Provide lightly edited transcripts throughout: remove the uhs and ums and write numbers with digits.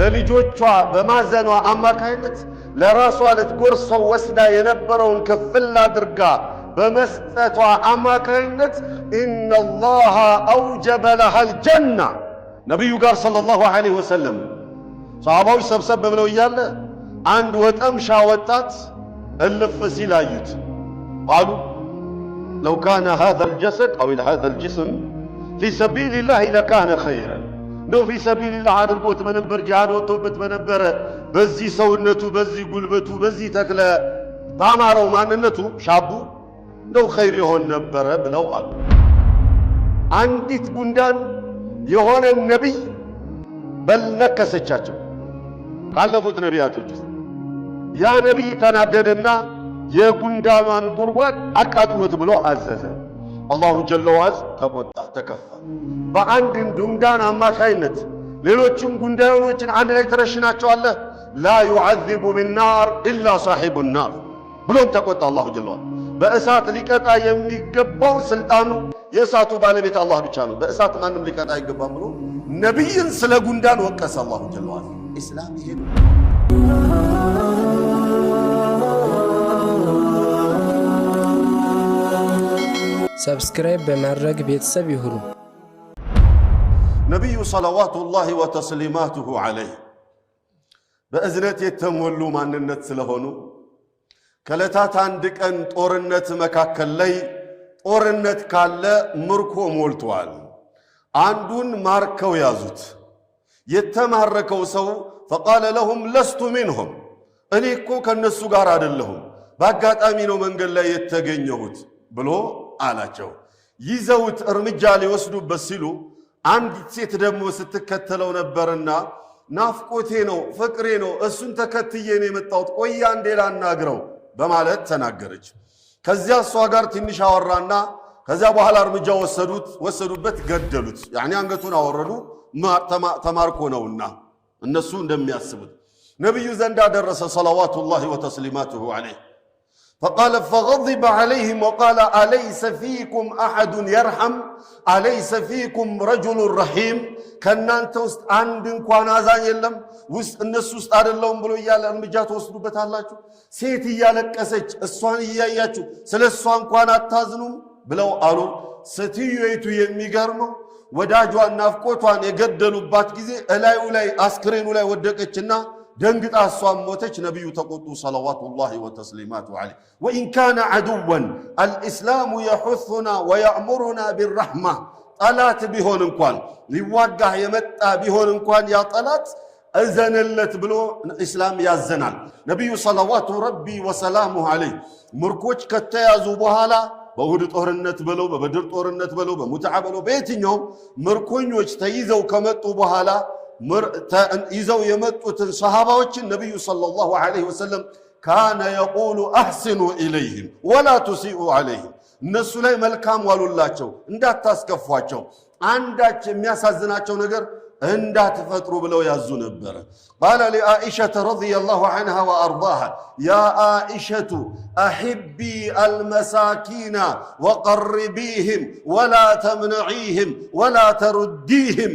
ለልጆቿ በማዘኗ አማካይነት ለራሷ ልትጎርሰው ወስዳ የነበረውን ክፍል አድርጋ በመስጠቷ አማካይነት ኢነላሃ አውጀበ ለሃል ጀና ነቢዩ ጋር ሰለላሁ ዐለይሂ ወሰለም ሰሃባዎች ሰብሰብ ብለው እያለ አንድ ወጠምሻ ወጣት እልፍ ሲል አዩት። ቃሉ ለው ካነ ሃዛል ጀሰድ አው ሃዛል ጅስም ፊ ሰቢልላህ ለካነ ኸይረን እንደው ፊ ሰቢልላህ አድርጎት በነበር ጂሃድ ወጥቶበት በነበረ በዚህ ሰውነቱ በዚህ ጉልበቱ በዚህ ተክለ ባማረው ማንነቱ ሻቡ እንደው ኸይር ይሆን ነበረ ብለው አሉ። አንዲት ጉንዳን የሆነ ነቢይ በልነከሰቻቸው ካለፉት ነቢያቶች ውስጥ ያ ነቢይ ተናደደና የጉንዳኗን ጉድጓድ አቃጥሎት ብሎ አዘዘ። አላሁ ጀለ ወዐዝ ተቆጣ፣ ተከፋ። በአንድ ጉንዳን አማካይነት ሌሎችም ጉንዳኖችን አንድ ላይ ተረሽናቸዋለህ። ላ ዩዐዚቡ ቢናር ኢላ ሳሒቡ ናር ብሎም ተቆጣ አላሁ ጀለ ወዐዝ። በእሳት ሊቀጣ የሚገባው ስልጣኑ የእሳቱ ባለቤት አላህ ብቻ ነው። በእሳት ማንም ሊቀጣ አይገባም ብሎ ነቢይን ስለ ጉንዳን ወቀሰ አላሁ ጀለ ወዐዝ። ኢስላም ይሄ ነው። ሰብስክራይብ በማድረግ ቤተሰብ ይሁኑ። ነቢዩ ሰለዋቱላሂ ወተስሊማቱሁ ዐለይህ በእዝነት የተሞሉ ማንነት ስለሆኑ ከዕለታት አንድ ቀን ጦርነት መካከል ላይ ጦርነት ካለ ምርኮ ሞልቷል። አንዱን ማርከው ያዙት። የተማረከው ሰው ፈቃለ ለሁም ለስቱ ሚንሁም እኔ እኮ ከነሱ ጋር አይደለሁም በአጋጣሚ ነው መንገድ ላይ የተገኘሁት ብሎ አላቸው። ይዘውት እርምጃ ሊወስዱበት ሲሉ አንዲት ሴት ደግሞ ስትከተለው ነበርና ናፍቆቴ ነው ፍቅሬ ነው እሱን ተከትዬ ነው የመጣሁት ቆያ እንዴ ላናግረው በማለት ተናገረች። ከዚያ እሷ ጋር ትንሽ አወራና ከዚያ በኋላ እርምጃ ወሰዱበት፣ ገደሉት። ያኒ አንገቱን አወረዱ። ተማርኮ ነውና እነሱ እንደሚያስቡት ነብዩ ዘንዳ ደረሰ ሰለዋቱላሂ ወተስሊማቱሁ ዐለይህ። فقال فغضب عليهم وقال أليس فيكم أحد يرحم أليس فيكم رجل رحيم ከናንተ ውስጥ አንድ እንኳን አዛኝ የለም ውስጥ እነሱ ውስጥ አይደለም ብሎ እያለ እርምጃ ተወስዱበታላችሁ። ሴት እያለቀሰች እሷን እያያችሁ ስለሷ እንኳን አታዝኑም ብለው አሉ። ሴትዮይቱ የሚገርመው ወዳጇን ናፍቆቷን የገደሉባት ጊዜ እላዩ ላይ አስክሬኑ ላይ ወደቀችና ደንግጣ እሷም ሞተች። ነቢዩ ተቆጡ ሰለዋቱላሂ ወተስሊማቱ ዐለይህ። ወኢን ካነ ዐዱወን አልኢስላሙ የሑሱና ወየእሙሩና ቢረሕማ ጠላት ቢሆን እንኳን ሊዋጋህ የመጣ ቢሆን እንኳን ያ ጠላት እዘንለት ብሎ ኢስላም ያዘናል። ነቢዩ ሰለዋቱ ረቢ ወሰላሙ ዐለይህ ምርኮች ከተያዙ በኋላ በኡሁድ ጦርነት ብለው በበድር ጦርነት ብለው በሙትዓ ብለው በየትኛውም ምርኮኞች ተይዘው ከመጡ በኋላ ይዘው የመጡትን ሰሃባዎችን ነቢዩ ሰለላሁ ዐለይሂ ወሰለም ካነ የቁሉ አሕሲኑ ኢለይህም ወላ ቱሲኡ ዐለይህም እነሱ ላይ መልካም ዋሉላቸው፣ እንዳታስከፏቸው፣ አንዳች የሚያሳዝናቸው ነገር እንዳትፈጥሩ ብለው ያዙ ነበረ። ቃለ ሊአኢሸተ ረዲየላሁ ዐንሃ ወአርዳሃ ያ አኢሸቱ አሕቢ አልመሳኪና ወቀርቢህም ወላ ተምነዒህም ወላ ተሩዲህም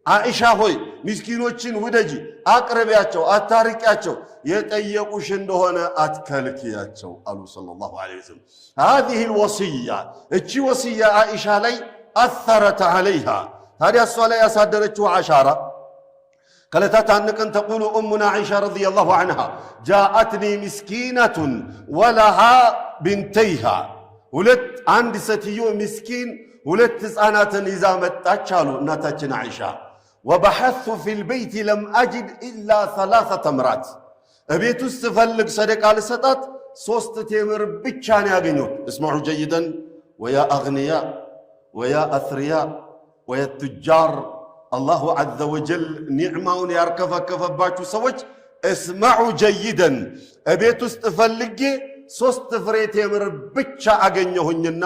አኢሻ ሆይ ምስኪኖችን ውደጂ፣ አቅርቢያቸው፣ አታርቂያቸው፣ የጠየቁሽ እንደሆነ አትከልክያቸው አሉ ሰለላሁ ዐለይሂ ወሰለም። هذه الوصية እቺ ወሲያ አኢሻ ላይ አثرت عليها ታዲያ እሷ ላይ ያሳደረችው አሻራ ከለታት አንድ ቀን ተቁሉ ኡሙና አኢሻ ረዲየላሁ ዐንሃ جاءتني مسكينة ولها بنتيها አንድ ሴትዮ ምስኪን ሁለት ሕፃናትን ይዛ መጣች አሉ እናታችን አኢሻ። ወበሐቱ ፊል በይት ለም አጅድ ኢላ 3 ተምራት እቤት ውስጥ ፈልግ ሰደቃ ልሰጣት 3 ቴምር ብቻ ነው ያገኘሁት። እስማዑ ጀይደን ወያ አግንያ ወያ አስሪያ ወያ ቱጃር አላሁ ዐዘ ወጀል ኒዕማውን ያርከፈከፈባችሁ ሰዎች እስማዑ ጀይደን እቤት ውስጥ ፈልጌ 3 ፍሬ ቴምር ብቻ አገኘሁኝና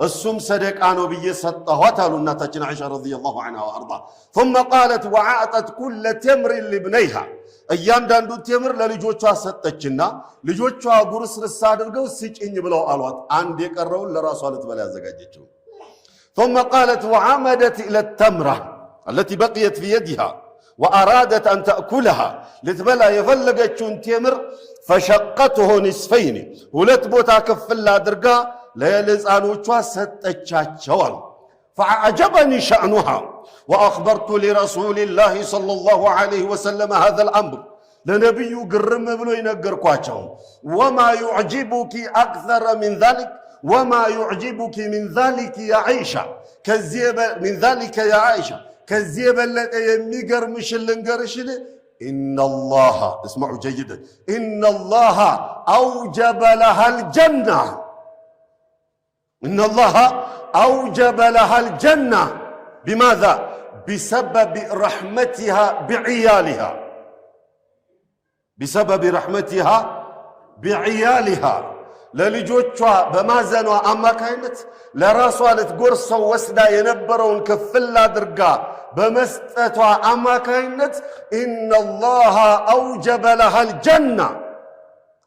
እሱም ሰደቃ ነው ብዬ ሰጠኋት አሉ እናታችን አኢሻ ረዲየላሁ ዐንሃ ወአርዳ። ثم قالت وعطت كل تمر لابنيها እያንዳንዱ ቴምር ለልጆቿ ሰጠችና ልጆቿ ጉርስርስ አድርገው ስጭኝ ብለው አሏት። አንድ የቀረውን ለራሷ ልትበላ ያዘጋጀችው። ثم قالت وعمدت الى التمره التي بقيت في يدها وأرادت أن تأكلها لتبلا يفلقتشون تيمر فشقته نصفين ولتبوتا كفلا درقا ليلزانوچوا ستچاچوال فعجبني شأنها وأخبرت لرسول الله صلى الله عليه وسلم هذا الأمر لنبي قرم بلو ينقركواچو وما يعجبك أكثر من ذلك وما يعجبك من ذلك يا عائشة كذيب من ذلك يا عائشة كذيب التي يميقر مش اللنقرشل إن الله اسمعوا جيدا إن الله أوجب لها الجنة إن الله أوجب لها الجنة بماذا؟ بسبب رحمتها بعيالها بسبب رحمتها بعيالها للجوچوا بمازنوا أما كانت لراسوا لتقرصوا وسدا ينبرون كفلا درقا بمستتوا أما كانت إن الله أوجب لها الجنة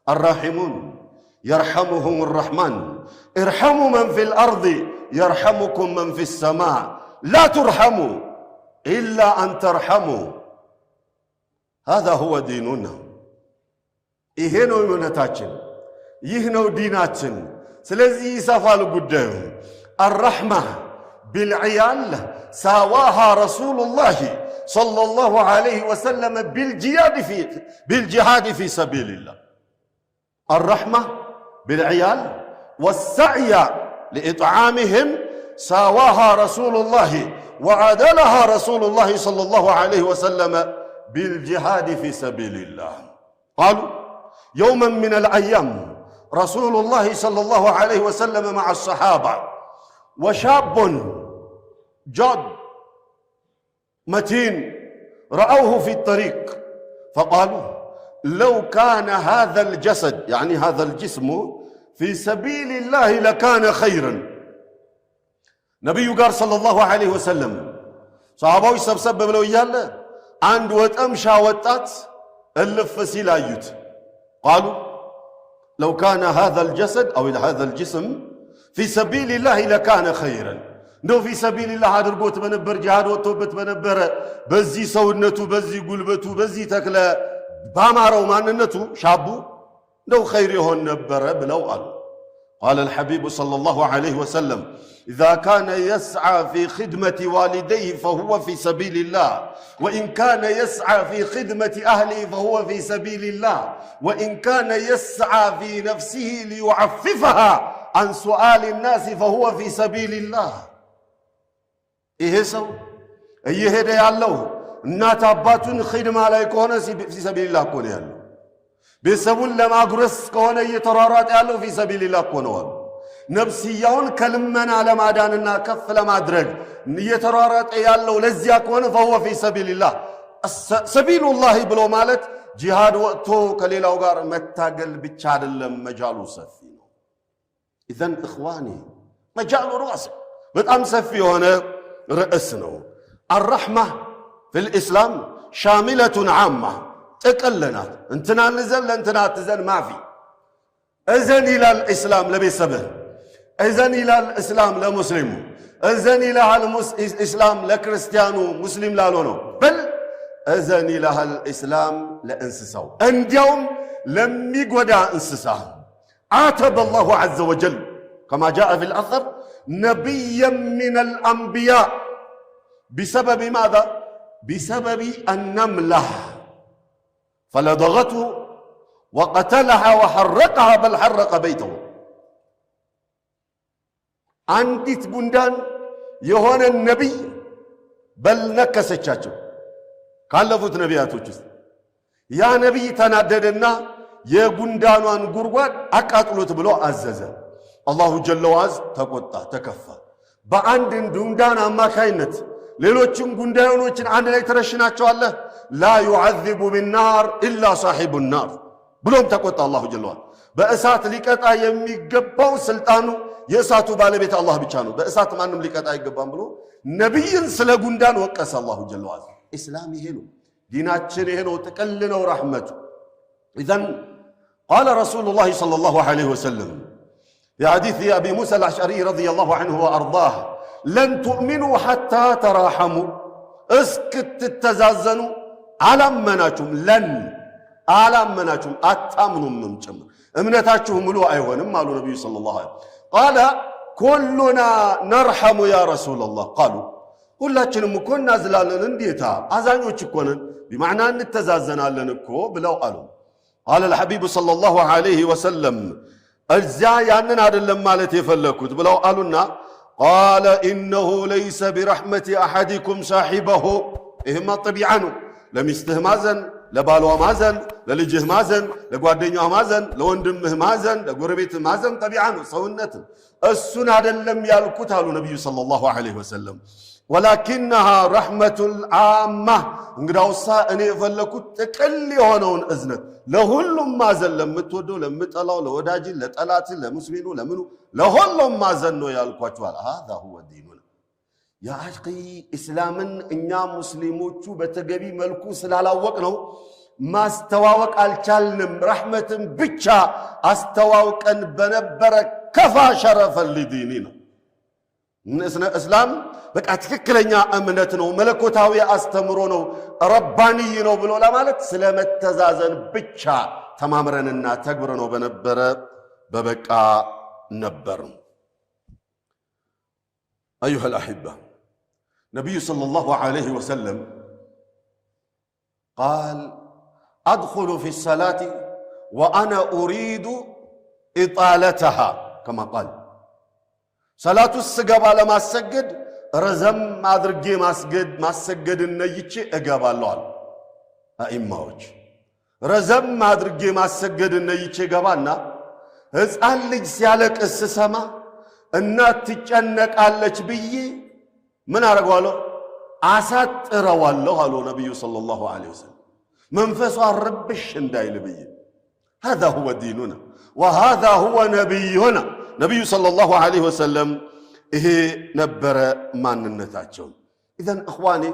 الراحمون يرحمهم الرحمن ارحموا من في الأرض يرحمكم من في السماء لا ترحموا إلا أن ترحموا هذا هو ديننا إهنو يمنتاچن يهنو ديناتن سلزي يسافال قدام الرحمة بالعيال ساواها رسول الله صلى الله عليه وسلم بالجهاد في سبيل الله الرحمة بالعيال والسعي لإطعامهم ساواها رسول الله وعدلها رسول الله صلى الله عليه وسلم بالجهاد في سبيل الله قالوا يوما من الأيام رسول الله صلى الله عليه وسلم مع الصحابة وشاب جاد متين رأوه في الطريق فقالوا لو كان هذا الجسد يعني هذا الجسم في سبيل الله لكان خيرا نبي قال صلى الله عليه وسلم صحابه يسبسب بلو يالا عند وتمشى وطات الف سيلايت قالوا لو كان هذا الجسد أو هذا الجسم في سبيل الله لكان خيرا نو في سبيل الله አድርጎት በነበር ጂሃድ ወጥቶበት በነበረ በዚህ ሰውነቱ በዚህ ጉልበቱ በዚህ ተክለ ባማረው ማንነቱ ሻቡ ነው خير ይሆን ነበር ብለው አሉ قال الحبيب صلى الله عليه وسلم إذا كان يسعى في خدمة والديه فهو في سبيل الله وإن كان يسعى في خدمة أهله فهو في سبيل الله وإن كان يسعى في نفسه ليعففها عن سؤال الناس فهو في سبيل الله إيه سو إيه هذا يالله الناس أباتون خدمة لا يكون في سبيل الله كون يالله بسبب لما أقرس كون يترارات يالله في سبيل الله كون والله نفسيون كلمنا لما داننا كف لما درج يترارات يالله لزيا كون فهو في سبيل الله سبيل الله بلو مالت جهاد وقتو كليل أوغار متاقل بتشاد اللهم مجالو سفينه إذن إخواني مجالو رأسه بتأم سفي هنا رأسنا الرحمة في الإسلام شاملة عامة تقلنا انتنا نزل انتنا تزل ما في إذن إلى الإسلام لبي سبه إذن إلى الإسلام لمسلم إذن إلى الإسلام لكريستيانو مسلم لا لونو بل إذن إلى الإسلام لإنسساو عندهم لم يقودا انسسا عاتب الله عز وجل كما جاء في الأثر نبيا من الأنبياء بسبب ماذا؟ بسبب النملة فلدغته وقتلها وحرقها بل حرق بيته عندت بندان يهون النبي بل نكسچاچو ካለፉት ነቢያቶች ያ ነብይ ተናደደና የጉንዳኗን ጉርጓድ አቃጥሎት ብሎ አዘዘ አላሁ ጀለ ወዐዝ ተቆጣ ተከፋ በአንድ ጉንዳን አማካይነት ሌሎችን ጉንዳኖችን አንድ ላይ ተረሽናቸዋለህ لا يعذب بالنار إلا صاحب النار ብሎም ተቆጣ አላሁ ጀለ ወዐዝ በእሳት ሊቀጣ የሚገባው ስልጣኑ የእሳቱ ባለቤት አላህ ብቻ ነው በእሳት ማንም ሊቀጣ አይገባም ብሎ ነብይን ስለ ጉንዳን ወቀሰ አላሁ ጀለ ወዐዝ إسلام هنا ديناتنا هنا وتكلنا ورحمته إذن قال رسول الله صلى الله عليه وسلم في حديث أبي موسى الأشعري رضي الله عنه وأرضاه لن تؤمنوا حتى تراحموا اسكت تتزازنوا አላመናችሁም ለን አላመናችሁም አታምኑም ጭምር እምነታችሁ ሙሉ አይሆንም አሉ ነብዩ ሰለላሁ ዐለይሂ ወሰለም قال كلنا نرحم يا رسول الله قالوا ሁላችንም እኮ እናዝላለን እንዴታ አዛኞች እኮ ነን بمعنى እንተዛዘናለን እኮ ብለው አሉ قال الحبيب صلى الله عليه وسلم እዛ ያንን አይደለም ማለት የፈለኩት ብለው አሉና قال إنه ليس برحمة أحدكم صاحبه إهما طبيعانه لمستህ ማዘን ለባሏ ማዘን ለልጅህ ማዘን ለጓደኛው ማዘን ለወንድምህ ማዘን ለጎረቤትህ ማዘን ጠቢዓ ነው ሰውነት እሱን አይደለም ያልኩት አሉ ነብዩ ሰለላሁ ዐለይሂ ወሰለም ولكنها رحمة العامة እንግዳውሳ እኔ የፈለኩት ጥቅል የሆነውን እዝነት ለሁሉም ማዘን ለምትወደው ለምትጠላው ለወዳጅ ለጠላት ለሙስሊሙ ለምኑ ለሁሉም ማዘን ነው ያልኳችሁ هذا هو الدين ያ አኺ እስላምን እኛ ሙስሊሞቹ በተገቢ መልኩ ስላላወቅ ነው ማስተዋወቅ አልቻልንም ረህመትን ብቻ አስተዋውቀን በነበረ ከፋ ሸረፈ ለዲኒና እስላም በቃ ትክክለኛ እምነት ነው መለኮታዊ አስተምሮ ነው ረባኒ ነው ብሎ ለማለት ስለመተዛዘን ብቻ ተማምረንና ተግብረን ነው በነበረ በበቃ ነበር ايها الاحبه نبي صلى الله عليه وسلم قال أدخل في الصلاة وأنا أريد إطالتها كما قال صلاة السجبة لما سجد رزم أدرجي ما سجد النيجي أجاب الله أئمة رزم أدرجي ما سجد النيجي جبانا هزال لج سيالك السسما النات تجنك على بيه من أرجوله عسات روالله على النبي صلى الله عليه وسلم منفس الربش اندايل بيه هذا هو ديننا وهذا هو نبينا نبي صلى الله عليه وسلم نبر من النتاجون إذن أخواني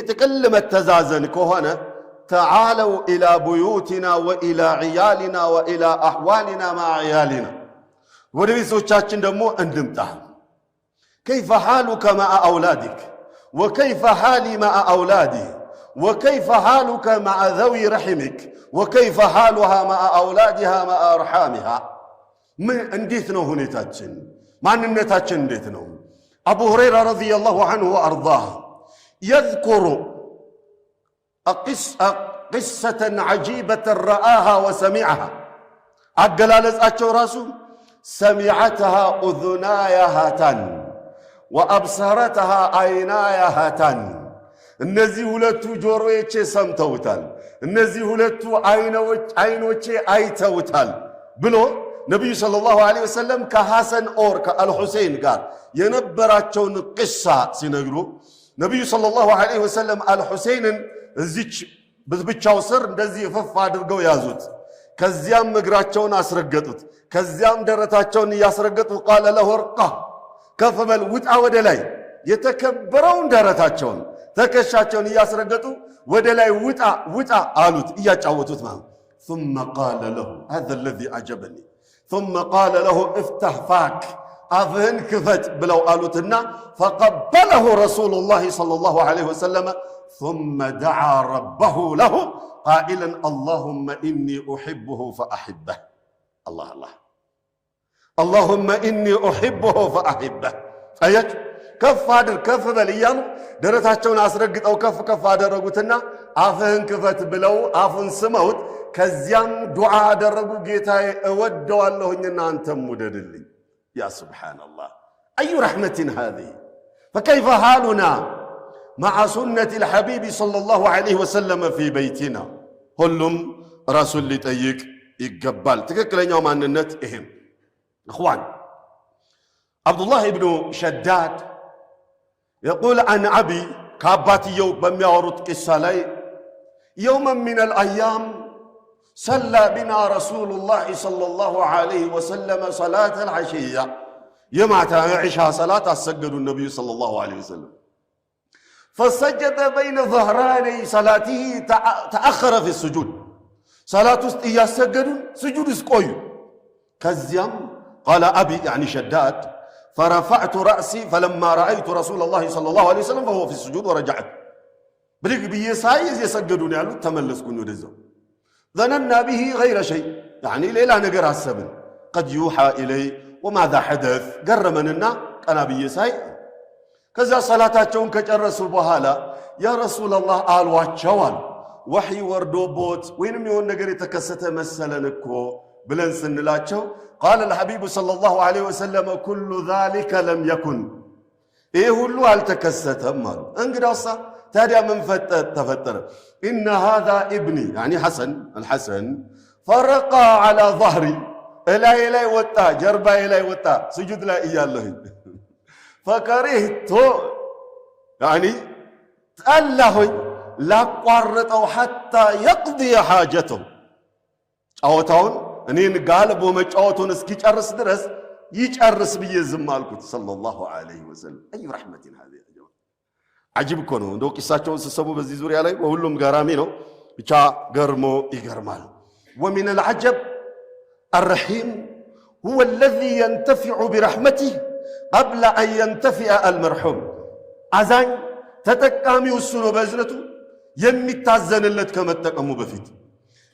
تكلم التزازن كهنا تعالوا إلى بيوتنا وإلى عيالنا وإلى أحوالنا مع عيالنا ونبي سوچاچن دمو اندمتهم كيف حالك مع أولادك وكيف حالي مع أولادي وكيف حالك مع ذوي رحمك وكيف حالها مع أولادها مع أرحامها من انديثنا هنيتاتشن ما ننتاتشن انديثنا أبو هريرة رضي الله عنه وأرضاه يذكر قصة عجيبة رآها وسمعها أقلالز أتشو راسو سمعتها أذناي هاتان وأبصرتها عيناي هاتان እነዚህ ሁለቱ ጆሮዎቼ ሰምተውታል እነዚህ ሁለቱ አይኖቼ አይተውታል ብሎ ነብዩ ሰለላሁ ዐለይሂ ወሰለም ከሐሰን ኦር ከአልሁሴን ጋር የነበራቸውን ቅሳ ሲነግሩ ነብዩ ሰለላሁ ዐለይሂ ወሰለም አልሁሴንን እዚች ብቻው ስር እንደዚህ ፈፍ አድርገው ያዙት ከዚያም እግራቸውን አስረገጡት ከዚያም ደረታቸውን ያስረገጡ قال له ارقى ከፈበል ውጣ ወደ ላይ የተከበረውን ደረታቸውን ተከሻቸውን ያስረገጡ ወደ ላይ ውጣ አሉት ያጫወቱት ማለት ثم قال له هذا الذي عجبني ثم قال له افتح فاك أفهن كفت بلو قالوتنا فقبله رسول الله صلى الله عليه وسلم ثم دعا ربه له قائلا اللهم إني أحبه فأحبه الله اللهم إني أحبه فأحبه أيات كف بليان درتاچون አስረግጠው ከፍ አደረጉትና አፍህን ክፈት ብለው አፉን ስመውት ከዚያም ዱዓ አደረጉ ጌታዬ እወደዋለሁኝና አንተም ውደድልኝ يا سبحان الله أي رحمة هذه فكيف حالنا مع سنة الحبيب صلى الله عليه وسلم في بيتنا ሁሉም ራሱን ሊጠይቅ ይገባል ትክክለኛው ማንነት ይሄም اخوان عبد الله بن شداد يقول عن أبي كاباتيو بمياورت قصة لي يوما من الأيام صلى بنا رسول الله صلى الله عليه وسلم صلاة العشية يمعت عشاء صلاة السجد النبي صلى الله عليه وسلم فسجد بين ظهراني صلاته تأخر في السجود صلاة يسجد سجود اسقوي كزيام قال أبي يعني شداد فرفعت رأسي فلما رأيت رسول الله صلى الله عليه وسلم فهو في السجود ورجعت ብድግ ብዬ ሳይ እየሰገዱ ነው ያሉት። ተመለስኩኝ ወደዛው። ظننا به غير شيء يعني ሌላ ነገር አሰብን። قد يوحى إلي وماذا حدث ገረመንና ቀና ብዬ ሳይ ከዛ ሰላታቸውን ከጨረሱ በኋላ ያ ረሱላህ አልዋቸው አሉ። ወህይ ወርዶቦት ወይንም የሆነ ነገር የተከሰተ መሰለን እኮ ብለን ስንላቸው قال الحبيب صلى الله عليه وسلم كل ذلك لم يكن ይህ ሁሉ አልተከሰተም አሉ። እንግዲያውሳ ታዲያ ምን ተፈጠረ? إن هذا ابني يعني حسن الحسن فرقى على ظهري እላይ ላይ ወጣ ጀርባዬ ላይ ወጣ ስጁድ ላይ እያለሁኝ فكرهت يعني ጠላሁኝ ላቋርጠው حتى يقضي حاجته ጫወታውን እኔን ጋልቦ መጫወቱን እስኪጨርስ ድረስ ይጨርስ ብዬ ዝም አልኩት ሰለላሁ ዐለይሂ ወሰለም። አይ ረሕመቲን هذه عجيب እኮ ነው እንደው ቂሳቸውን ሲሰሙ በዚህ ዙሪያ ላይ ሁሉም ገራሚ ነው። ብቻ ገርሞ ይገርማል። ومن العجب الرحيم هو الذي ينتفع برحمته قبل أن ينتفع المرحوم አዛኝ ተጠቃሚው እሱ ነው በእዝነቱ የሚታዘንለት ከመጠቀሙ በፊት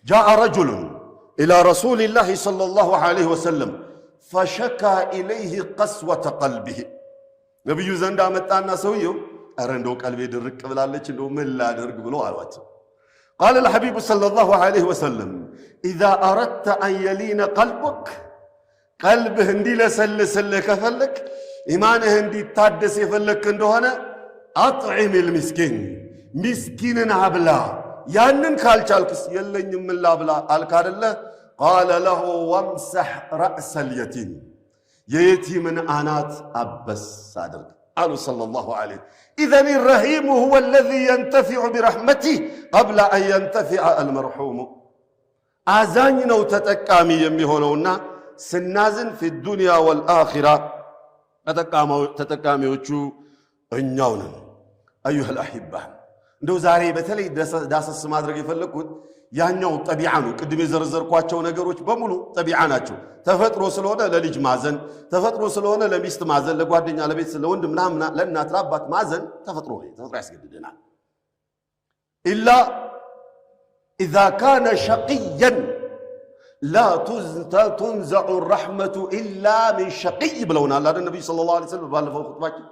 جاء رجل إلى رسول الله صلى الله عليه وسلم فشكى إليه قسوة قلبه ነብዩ ዘንድ አመጣና ሰውየው አረ እንደው ቀልቤ ድርቅ ብላለች እንደው ምን ላድርግ ብሎ አሏቸው። قال الحبيب صلى الله عليه وسلم إذا أردت أن يلين قلبك قلبه اندي لسلسل كفلك إيمانه اندي تادس يفلك እንደሆነ أطعم المسكين مسكين عبلا ያንን ካልቻልክስ የለኝም ላብላ አልክ አይደለ? قال له وامسح رأس اليتيم የየቲምን አናት አበስ አድርግ አሉ ሰለላሁ ዐለይሂ። إذن الرحيم هو الذي ينتفع برحمته قبل أن ينتفع المرحوم አዛኝ ነው ተጠቃሚ የሚሆነውና ስናዝን في الدنيا والآخرة ተጠቃሚዎቹ እኛው ነን። أيها الأحبة እንደው ዛሬ በተለይ ዳሰስ ማድረግ የፈለኩት ያኛው ጠቢዓ ነው። ቅድም የዘረዘርኳቸው ነገሮች በሙሉ ጠቢዓ ናቸው። ተፈጥሮ ስለሆነ ለልጅ ማዘን፣ ተፈጥሮ ስለሆነ ለሚስት ማዘን፣ ለጓደኛ፣ ለቤት፣ ለወንድ ምናምን፣ ለእናት፣ ለአባት ማዘን ተፈጥሮ ነው። ተፈጥሮ ያስገድደናል። ኢላ ኢዛ ካነ ሸቂያን ላ ቱንዘዑ ረሕመቱ ኢላ ሚን ሸቂይ ብለውናል አይደል ነቢዩ ሰለላሁ ዐለይሂ ወሰለም ባለፈው ኹጥባችን።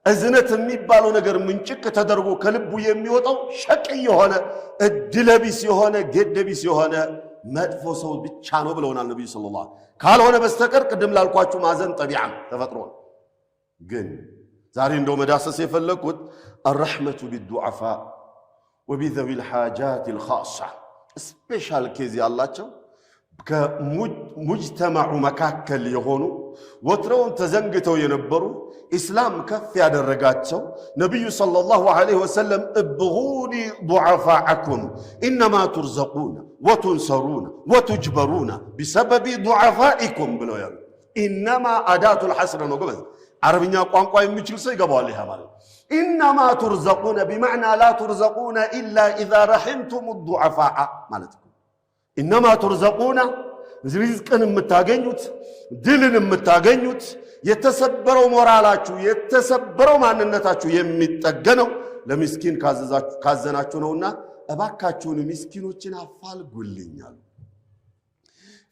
እዝነት የሚባለው ነገር ምንጭቅ ተደርጎ ከልቡ የሚወጣው ሸቂይ የሆነ እድለቢስ የሆነ ገደቢስ የሆነ መጥፎ ሰው ብቻ ነው ብለውናል ነብዩ ሰለላሁ ዐለይሂ ወሰለም። ካልሆነ በስተቀር ቅድም ላልኳችሁ ማዘን ጠቢዓ ተፈጥሮ ነው። ግን ዛሬ እንደው መዳሰስ የፈለኩት الرحمة بالضعفاء وبذوي الحاجات الخاصة ስፔሻል ኬዝ ያላቸው ከሙጅተማዑ መካከል የሆኑ ወትሮውን ተዘንግተው የነበሩ ኢስላም ከፍ ያደረጋቸው ነብዩ ሰለላሁ ዐለይሂ ወሰለም እብጉኒ ضعفاءكم انما ترزقون وتنصرون وتجبرون بسبب ضعفائكم ብለው ያሉ انما اداه الحصر ነው። ገበዝ አረብኛ ቋንቋ የሚችል ሰው ይገባዋል። ይሄ ማለት انما ترزقون بمعنى لا ترزقون الا اذا رحمتم الضعفاء ማለት ነው። إنما ترزقون ሪዝቅን የምታገኙት ድልን የምታገኙት የተሰበረው ሞራላችሁ የተሰበረው ማንነታችሁ የሚጠገነው ለምስኪን ካዘናችሁ ነውና እባካችሁን ምስኪኖችን አፋልጉልኛል።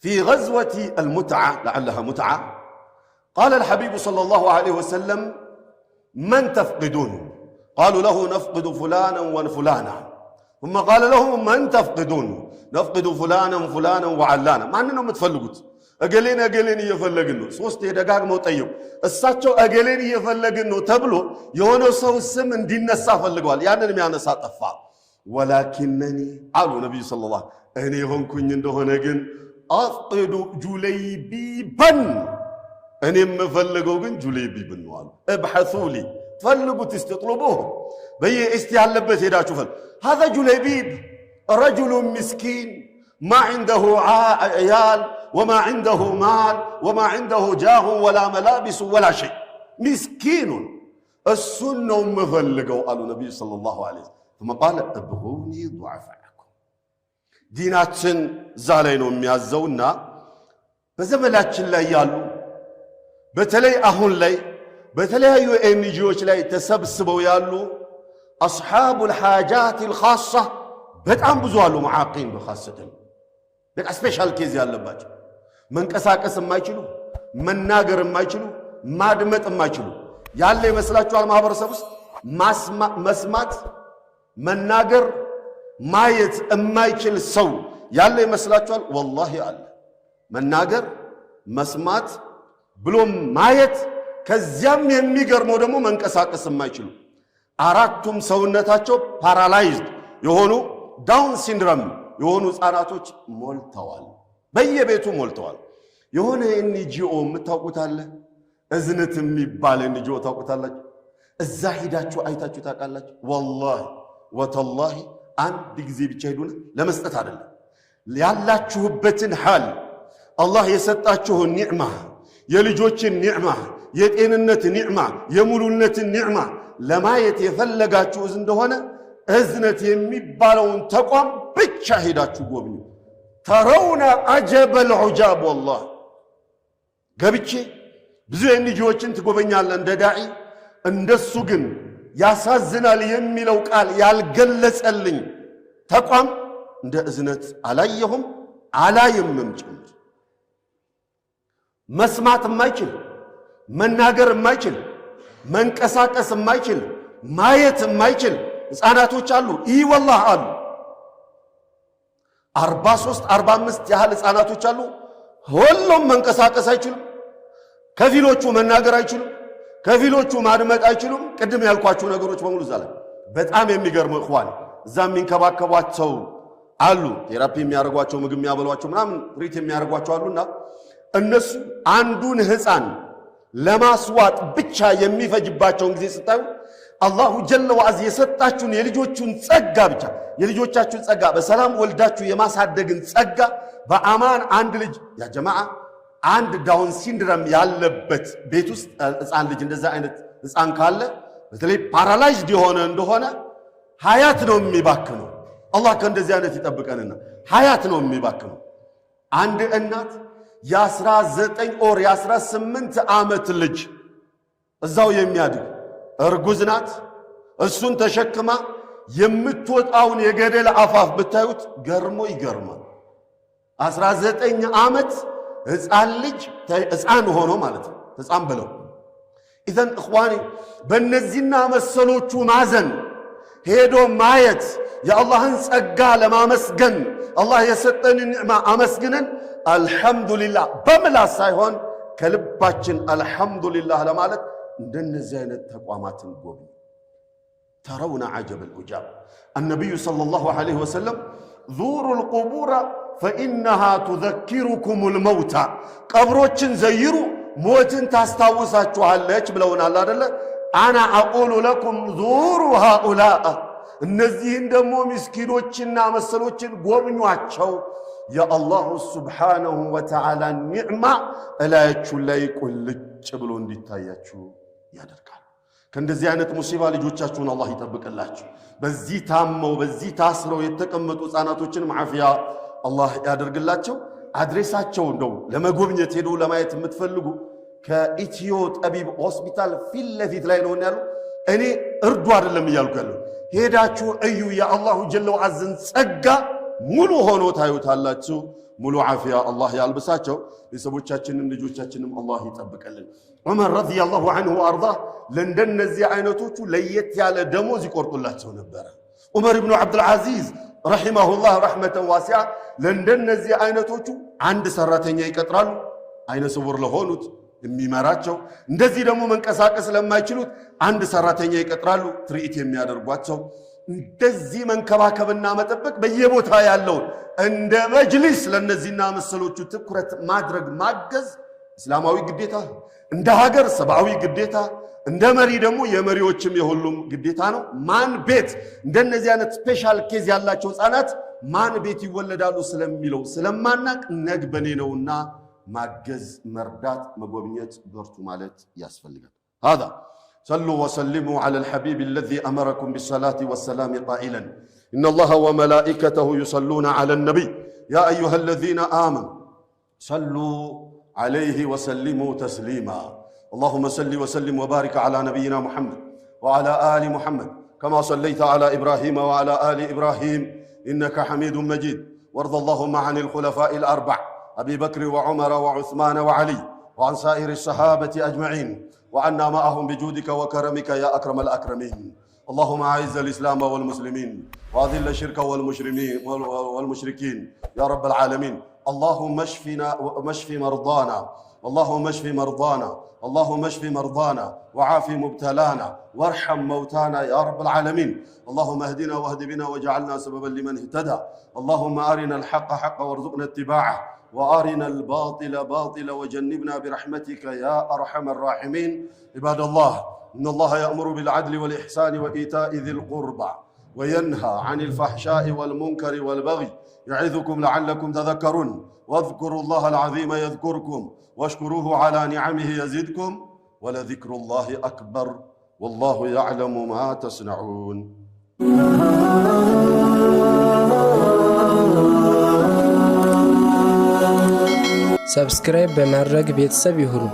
في غزوة المتعة لعلها متعة قال الحبيب صلى الله عليه وسلم من تفقدون قالوا له نفقد فلانا وفلانا ثم قال لهم من تفقدون نفقد فلانا فلانا وعلانا ما اننا متفلقوت اجلين እየፈለግን ነው። ሶስት የደጋግመው ጠየቁ። እሳቸው እገሌን እየፈለግን ነው ተብሎ የሆነ ሰው ስም እንዲነሳ ፈልገዋል። ያንን የሚያነሳ ጠፋ። ወላኪነኒ አሉ ነብዩ ሰለላሁ ዐለይሂ ወሰለም እኔ ሆንኩኝ እንደሆነ ግን አፍቅዱ ጁለይቢበን እኔ የምፈልገው ግን ጁለይቢብን ነው አሉ። ابحثوا لي ፈልጉት استطلبوه በየእስቲ ያለበት ሄዳችሁ ፈልጉ። هذا جليبيب رجل مسكين ما عنده عيال وما عنده مال وما عنده جاه ولا ملابس ولا شيء مسكين السنة مفلقوا قالوا النبي صلى الله عليه وسلم ثم قال ابغوني ضعفاءكم ديناتن زالينو የሚያዘውና በዘመናችን ላይ ያሉ በተለይ አሁን ላይ በተለያዩ ኤንጂኦዎች ላይ ተሰብስበው ያሉ አስሓቡል ሓጃቲል ኻሳ በጣም ብዙ አሉ። ሙዓቂን በኻሰተን በቃ ስፔሻል ኬዝ ያለባቸው መንቀሳቀስ የማይችሉ መናገር የማይችሉ ማድመጥ የማይችሉ ያለ ይመስላችኋል? ማህበረሰብ ውስጥ መስማት መናገር ማየት የማይችል ሰው ያለ ይመስላችኋል? ወላሂ አለ። መናገር መስማት ብሎም ማየት፣ ከዚያም የሚገርመው ደግሞ መንቀሳቀስ የማይችሉ አራቱም ሰውነታቸው ፓራላይዝድ የሆኑ ዳውን ሲንድረም የሆኑ ህፃናቶች ሞልተዋል፣ በየቤቱ ሞልተዋል። የሆነ ኤንጂኦ የምታውቁት አለ? እዝነት የሚባል ኤንጂኦ ታውቁታላችሁ? እዛ ሂዳችሁ አይታችሁ ታውቃላችሁ? ወላሂ ወተላሂ አንድ ጊዜ ብቻ ሄዱና ለመስጠት አይደለም ያላችሁበትን ሐል አላህ የሰጣችሁን ኒዕማ፣ የልጆችን ኒዕማ፣ የጤንነት ኒዕማ፣ የሙሉነትን ኒዕማ ለማየት የፈለጋችሁ እንደሆነ እዝነት የሚባለውን ተቋም ብቻ ሄዳችሁ ጎብኙ። ተረውነ አጀበል ዑጃብ። ወላሂ ገብቼ ብዙ ኤንጂኦዎችን ትጎበኛለህ እንደ ዳዒ። እንደሱ ግን ያሳዝናል የሚለው ቃል ያልገለጸልኝ ተቋም እንደ እዝነት አላየሁም አላይምም ጭምር። መስማት የማይችል መናገር የማይችል መንቀሳቀስ የማይችል ማየት የማይችል ህፃናቶች አሉ። ይህ ወላሂ አሉ። 43 45 ያህል ህፃናቶች አሉ። ሁሉም መንቀሳቀስ አይችሉም። ከፊሎቹ መናገር አይችሉም። ከፊሎቹ ማድመጥ አይችሉም። ቅድም ያልኳቸው ነገሮች በሙሉ እዛ ላይ በጣም የሚገርም እኽዋን እዛ የሚንከባከቧቸው አሉ። ቴራፒ የሚያደርጓቸው ምግብ የሚያበሏቸው ምናምን ትሪት የሚያደርጓቸው አሉና እነሱ አንዱን ህፃን ለማስዋጥ ብቻ የሚፈጅባቸውን ጊዜ ስታዩ አላሁ ጀለ ወዐዝ የሰጣችሁን የልጆቹን ጸጋ ብቻ የልጆቻችሁን ጸጋ በሰላም ወልዳችሁ የማሳደግን ጸጋ በአማን አንድ ልጅ ያ ጀማዓ አንድ ዳውን ሲንድረም ያለበት ቤት ውስጥ ህፃን ልጅ እንደዛ አይነት ህፃን ካለ በተለይ ፓራላይዝድ የሆነ እንደሆነ ሀያት ነው የሚባክነው። አላህ ከእንደዚህ አይነት ይጠብቀንና ሀያት ነው የሚባክነው። አንድ እናት የ19 ወር የ18 ዓመት ልጅ እዛው የሚያድግ እርጉዝ ናት። እሱን ተሸክማ የምትወጣውን የገደል አፋፍ ብታዩት ገርሞ ይገርማል። 19 ዓመት ህፃን ልጅ ህፃን ሆኖ ማለት ነው። ህፃን ብለው ኢዘን እኽዋኒ በእነዚህና መሰሎቹ ማዘን ሄዶ ማየት የአላህን ጸጋ ለማመስገን አላህ የሰጠንን ኒዕማ አመስግነን አልሐምዱሊላህ በምላስ ሳይሆን ከልባችን አልሐምዱሊላህ ለማለት እንደነዚህ አይነት ተቋማትን ጎብኙ። ተረውነ ዐጀበል ዑጃብ። النبي صلى الله عليه وسلم ዙሩል ቁቡረ ፈኢነሃ ቱዘኪሩኩም ልመውታ። ቀብሮችን ዘይሩ ሞትን ታስታውሳችኋለች ብለውናል አደለ? አና አቁሉ ለኩም ዙሩ ሃኡላአ። እነዚህን ደግሞ ምስኪኖችና መሰሎችን ጎብኟቸው። የአላሁ ስብሓነሁ ወተዓላ ኒዕማ እላያችሁ ላይ ቁልጭ ብሎ እንዲታያችሁ ያደርጋል። ከእንደዚህ አይነት ሙሲባ ልጆቻችሁን አላህ ይጠብቅላችሁ። በዚህ ታመው በዚህ ታስረው የተቀመጡ ህፃናቶችን ማዕፊያ አላህ ያደርግላቸው። አድሬሳቸው እንደው ለመጎብኘት ሄዶ ለማየት የምትፈልጉ ከኢትዮ ጠቢብ ሆስፒታል ፊት ለፊት ላይ ነው ያሉ። እኔ እርዱ አይደለም እያልኩ ያለው ሄዳችሁ እዩ። የአላሁ ጀለ ወዐዝን ጸጋ ሙሉ ሆኖ ታዩታላችሁ። ሙሉ ዓፊያ አላህ ያልብሳቸው። ቤተሰቦቻችንም ልጆቻችንም አላህ ይጠብቀልን። ዑመር ረዲየላሁ ዐንሁ ወአርዳህ ለእንደነዚህ አይነቶቹ ለየት ያለ ደሞዝ ይቆርጡላቸው ነበረ። ዑመር ብኑ ዓብድልዓዚዝ ረሒመሁላህ ረሕመተን ዋሲዓ ለእንደነዚህ አይነቶቹ አንድ ሰራተኛ ይቀጥራሉ፣ አይነ ስውር ለሆኑት የሚመራቸው። እንደዚህ ደግሞ መንቀሳቀስ ለማይችሉት አንድ ሰራተኛ ይቀጥራሉ፣ ትርኢት የሚያደርጓቸው። እንደዚህ መንከባከብና መጠበቅ በየቦታ ያለውን እንደ መጅሊስ ለነዚህና መሰሎቹ ትኩረት ማድረግ ማገዝ እስላማዊ ግዴታ፣ እንደ ሀገር ሰብአዊ ግዴታ፣ እንደ መሪ ደግሞ የመሪዎችም የሁሉም ግዴታ ነው። ማን ቤት እንደነዚህ አይነት ስፔሻል ኬዝ ያላቸው ህፃናት ማን ቤት ይወለዳሉ ስለሚለው ስለማናቅ ነግበኔ ነውና ማገዝ፣ መርዳት፣ መጎብኘት፣ በርቱ ማለት ያስፈልጋል። هذا صلوا وسلموا على الحبيب الذي أمركم بالصلاة والسلام قائلا إن الله وملائكته يصلون على النبي يا أيها الذين آمنوا صلوا عليه وسلموا تسليما اللهم صل وسلم وبارك على نبينا محمد وعلى آل محمد كما صليت على إبراهيم وعلى آل إبراهيم إنك حميد مجيد. وارض اللهم عن الخلفاء الأربع أبي بكر وعمر وعثمان وعلي وعن سائر الصحابة أجمعين وعنا معهم بجودك وكرمك يا أكرم الأكرمين. اللهم أعز الإسلام والمسلمين وأذل الشرك والمشركين يا رب العالمين. اللهم اشف مرضانا، اللهم اشف مرضانا، اللهم اشف مرضانا وعاف مبتلانا وارحم موتانا يا رب العالمين. اللهم اهدنا واهد بنا واجعلنا سببا لمن اهتدى. اللهم أرنا الحق حقا وارزقنا اتباعه وأرنا الباطل باطلا وجنبنا برحمتك يا أرحم الراحمين. عباد الله، إن الله يأمر بالعدل والإحسان وإيتاء ذي القربى وينهى عن الفحشاء والمنكر والبغي يعظكم لعلكم تذكرون. واذكروا الله العظيم يذكركم واشكروه على نعمه يزدكم ولذكر الله أكبر والله يعلم ما تصنعون. ሰብስክራይብ በማድረግ ቤተሰብ ይሁኑ።